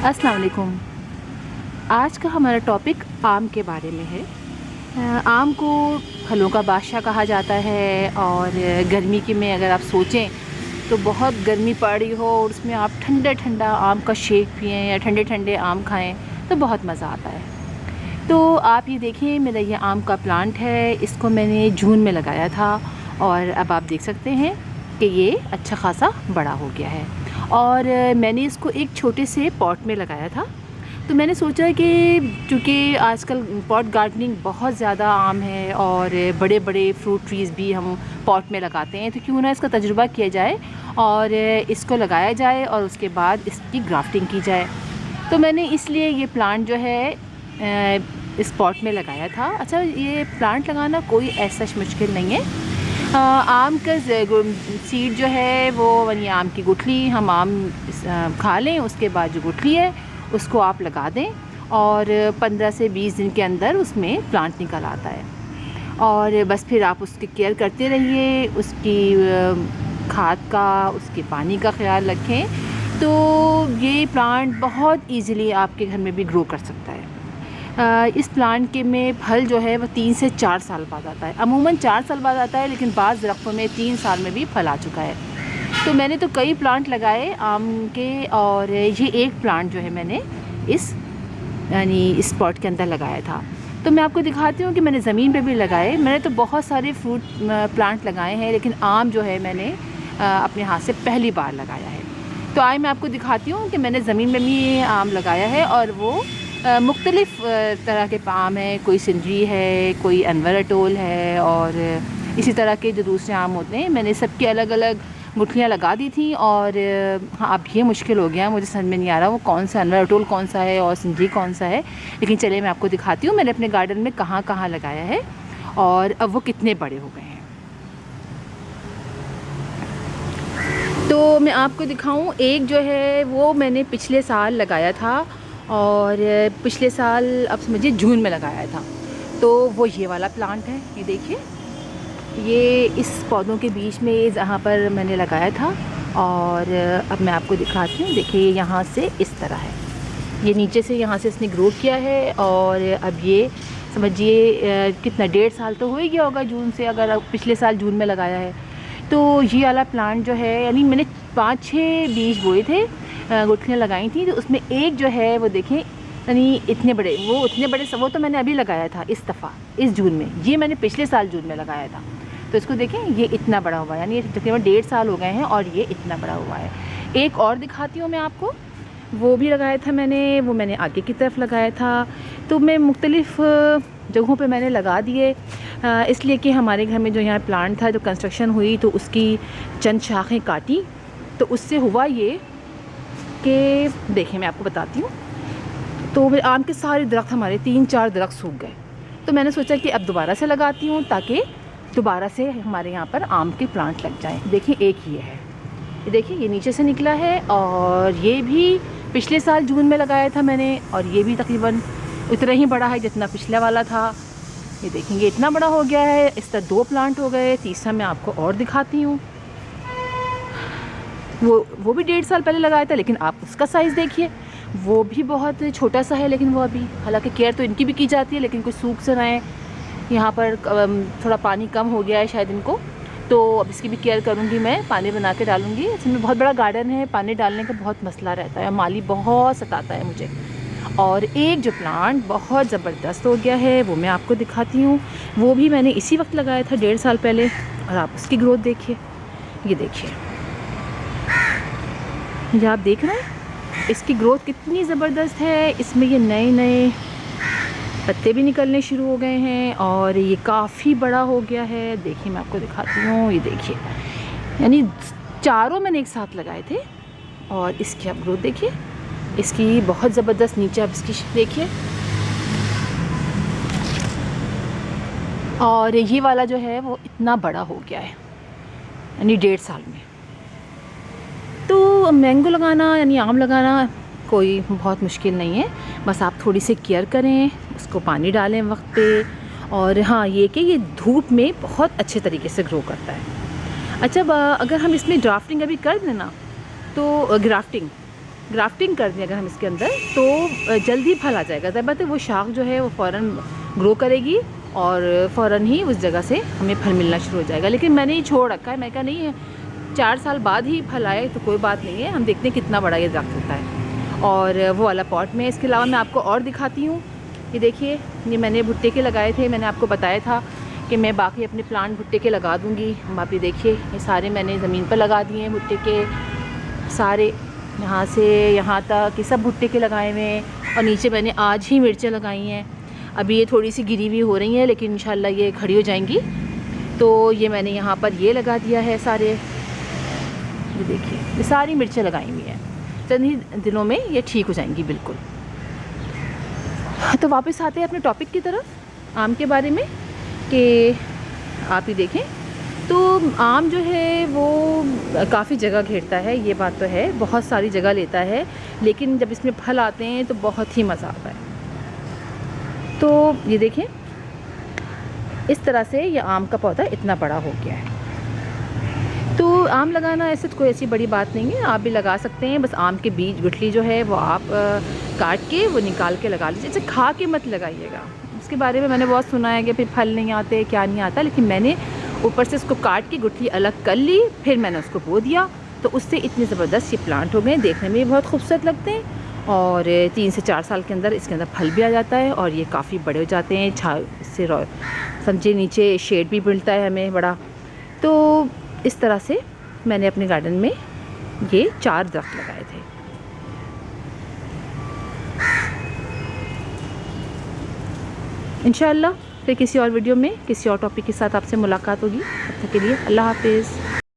अस्सलाम वालेकुम। आज का हमारा टॉपिक आम के बारे में है। आम को फलों का बादशाह कहा जाता है और गर्मी के में अगर आप सोचें तो बहुत गर्मी पड़ रही हो और उसमें आप ठंडा ठंडा आम का शेक पिएं या ठंडे ठंडे आम खाएं तो बहुत मज़ा आता है। तो आप ये देखें, मेरा ये आम का प्लांट है, इसको मैंने जून में लगाया था और अब आप देख सकते हैं कि ये अच्छा खासा बड़ा हो गया है। और मैंने इसको एक छोटे से पॉट में लगाया था। तो मैंने सोचा कि चूँकि आजकल पॉट गार्डनिंग बहुत ज़्यादा आम है और बड़े बड़े फ्रूट ट्रीज़ भी हम पॉट में लगाते हैं, तो क्यों ना इसका तजुर्बा किया जाए और इसको लगाया जाए और उसके बाद इसकी ग्राफ्टिंग की जाए। तो मैंने इसलिए ये प्लांट जो है इस पॉट में लगाया था। अच्छा, ये प्लांट लगाना कोई ऐसा मुश्किल नहीं है। आम का सीड जो है वो यानी आम की गुठली हम आम खा लें, उसके बाद जो गुठली है उसको आप लगा दें और 15 से 20 दिन के अंदर उसमें प्लांट निकल आता है। और बस फिर आप उसकी केयर करते रहिए, उसकी खाद का, उसके पानी का ख्याल रखें, तो ये प्लांट बहुत इजीली आपके घर में भी ग्रो कर सकता है। इस प्लांट के में फल जो है वो 3 से 4 साल बाद आता है। अमूमन 4 साल बाद आता है, लेकिन बाज़ दरख्तों में 3 साल में भी फल आ चुका है। तो मैंने तो कई प्लांट लगाए आम के, और ये एक प्लांट जो है मैंने इस पॉट के अंदर लगाया था। तो मैं आपको दिखाती हूँ कि मैंने ज़मीन पे भी लगाए। मैंने तो बहुत सारे फ्रूट प्लांट लगाए हैं, लेकिन आम जो है मैंने अपने हाथ से पहली बार लगाया है। तो आए मैं आपको दिखाती हूँ कि मैंने ज़मीन में भी आम लगाया है, और वो मुख्तलिफ़ तरह के आम हैं। कोई सिंदरी है, कोई अनवर अटोल है, और इसी तरह के जो दूसरे आम होते हैं, मैंने सबकी अलग अलग गुठलियाँ लगा दी थी। और हाँ, अब ये मुश्किल हो गया, मुझे समझ में नहीं आ रहा वो कौन सा अनवर अटोल कौन सा है और सिंदरी कौन सा है। लेकिन चलिए मैं आपको दिखाती हूँ मैंने अपने गार्डन में कहाँ कहाँ लगाया है और अब वो कितने बड़े हो गए हैं। तो मैं आपको दिखाऊं, एक जो है वो मैंने पिछले साल लगाया था, और पिछले साल अब समझिए जून में लगाया था। तो वो ये वाला प्लांट है, ये देखिए, ये इस पौधों के बीच में जहाँ पर मैंने लगाया था। और अब मैं आपको दिखाती हूँ, देखिए यहाँ से इस तरह है, ये नीचे से यहाँ से इसने ग्रो किया है। और अब ये समझिए कितना 1.5 साल तो हो ही गया होगा जून से, अगर पिछले साल जून में लगाया है। तो ये वाला प्लांट जो है, यानी मैंने 5-6 बीज बोए थे, गुठलियाँ लगाई थी, तो उसमें एक जो है वो देखें, यानी इतने बड़े, वो तो मैंने अभी लगाया था इस दफ़ा इस जून में। ये मैंने पिछले साल जून में लगाया था। तो इसको देखें, ये इतना बड़ा हुआ है, यानी तकरीबन 1.5 साल हो गए हैं और ये इतना बड़ा हुआ है। एक और दिखाती हूँ मैं आपको, वो भी लगाया था मैंने, वो मैंने आगे की तरफ लगाया था। तो मैं मुख्तलिफ़ जगहों पे मैंने लगा दिए, इसलिए कि हमारे घर में जो यहाँ प्लांट था, जो कंस्ट्रक्शन हुई तो उसकी चंद शाखें काटी, तो उससे हुआ ये कि देखिए मैं आपको बताती हूँ। तो मेरे आम के सारे दरख्त, हमारे 3-4 दरख्त सूख गए। तो मैंने सोचा कि अब दोबारा से लगाती हूँ ताकि दोबारा से हमारे यहाँ पर आम के प्लांट लग जाएँ। देखिए एक ये है, ये देखिए ये नीचे से निकला है, और ये भी पिछले साल जून में लगाया था मैंने, और ये भी तकरीबन उतना ही बड़ा है जितना पिछले वाला था। ये देखेंगे इतना बड़ा हो गया है। इस तरह 2 प्लांट हो गए। तीसरा मैं आपको और दिखाती हूँ, वो भी 1.5 साल पहले लगाया था, लेकिन आप उसका साइज़ देखिए, वो भी बहुत छोटा सा है। लेकिन वो अभी, हालांकि केयर तो इनकी भी की जाती है, लेकिन कुछ सूख से रहे, यहाँ पर थोड़ा पानी कम हो गया है शायद इनको, तो अब इसकी भी केयर करूँगी मैं, पानी बना के डालूँगी। इसमें बहुत बड़ा गार्डन है, पानी डालने का बहुत मसला रहता है, माली बहुत सताता है मुझे। और एक जो प्लांट बहुत ज़बरदस्त हो गया है वो मैं आपको दिखाती हूँ, वो भी मैंने इसी वक्त लगाया था 1.5 साल पहले, और आप उसकी ग्रोथ देखिए। ये देखिए, ये आप देख रहे हैं इसकी ग्रोथ कितनी ज़बरदस्त है। इसमें ये नए नए पत्ते भी निकलने शुरू हो गए हैं और ये काफ़ी बड़ा हो गया है। देखिए मैं आपको दिखाती हूँ, ये देखिए, यानी चारों मैंने एक साथ लगाए थे, और इसकी आप ग्रोथ देखिए, इसकी बहुत ज़बरदस्त। नीचे आप इसकी देखिए, और ये वाला जो है वो इतना बड़ा हो गया है, यानी 1.5 साल में। तो मैंगो लगाना यानी आम लगाना कोई बहुत मुश्किल नहीं है, बस आप थोड़ी सी केयर करें, उसको पानी डालें वक्त पे। और हाँ, ये कि ये धूप में बहुत अच्छे तरीके से ग्रो करता है। अच्छा, अगर हम इसमें ड्राफ्टिंग अभी कर दें ना, तो ग्राफ्टिंग ग्राफ्टिंग कर दें अगर हम इसके अंदर तो जल्दी फल आ जाएगा। तब वो शाख जो है वो फ़ौरन ग्रो करेगी और फ़ौरन ही उस जगह से हमें फल मिलना शुरू हो जाएगा। लेकिन मैंने ये छोड़ रखा है, मैं कहा नहीं है 4 साल बाद ही फल आए तो कोई बात नहीं है, हम देखते हैं कितना बड़ा ये दरख्त होता है। और वो वाला पॉट में इसके अलावा मैं आपको और दिखाती हूँ। ये देखिए, ये मैंने भुट्टे के लगाए थे, मैंने आपको बताया था कि मैं बाकी अपने प्लांट भुट्टे के लगा दूँगी। हम आप ये देखिए, ये सारे मैंने ज़मीन पर लगा दिए हैं भुट्टे के, सारे यहाँ से यहाँ तक ये सब भुट्टे के लगाए हुए हैं। और नीचे मैंने आज ही मिर्चें लगाई हैं, अभी ये थोड़ी सी गिरी हुई हो रही हैं लेकिन इंशाल्लाह ये खड़ी हो जाएंगी। तो ये मैंने यहाँ पर ये लगा दिया है सारे, ये देखिए ये सारी मिर्चें लगाई हुई हैं, चंद ही दिनों में ये ठीक हो जाएंगी बिल्कुल। तो वापस आते हैं अपने टॉपिक की तरफ, आम के बारे में, कि आप ही देखें तो आम जो है वो काफ़ी जगह घेरता है, ये बात तो है, बहुत सारी जगह लेता है, लेकिन जब इसमें फल आते हैं तो बहुत ही मज़ा आता है। तो ये देखें, इस तरह से ये आम का पौधा इतना बड़ा हो गया है। तो आम लगाना ऐसे तो कोई ऐसी बड़ी बात नहीं है, आप भी लगा सकते हैं। बस आम के बीज गुठली जो है वो आप काट के वो निकाल के लगा लीजिए, अच्छा खा के मत लगाइएगा। उसके बारे में मैंने बहुत सुना है कि फिर फल नहीं आते, क्या नहीं आता, लेकिन मैंने ऊपर से उसको काट के गुठली अलग कर ली, फिर मैंने उसको बो दिया, तो उससे इतने ज़बरदस्त ये प्लांट हो गए, देखने में भी बहुत खूबसूरत लगते हैं। और 3 से 4 साल के अंदर इसके अंदर फल भी आ जाता है और ये काफ़ी बड़े हो जाते हैं, इससे समझे नीचे शेड भी मिलता है हमें बड़ा। तो इस तरह से मैंने अपने गार्डन में ये 4 दरख्त लगाए थे। इंशाअल्लाह फिर किसी और वीडियो में किसी और टॉपिक के साथ आपसे मुलाकात होगी। तब तक के लिए अल्लाह हाफिज़।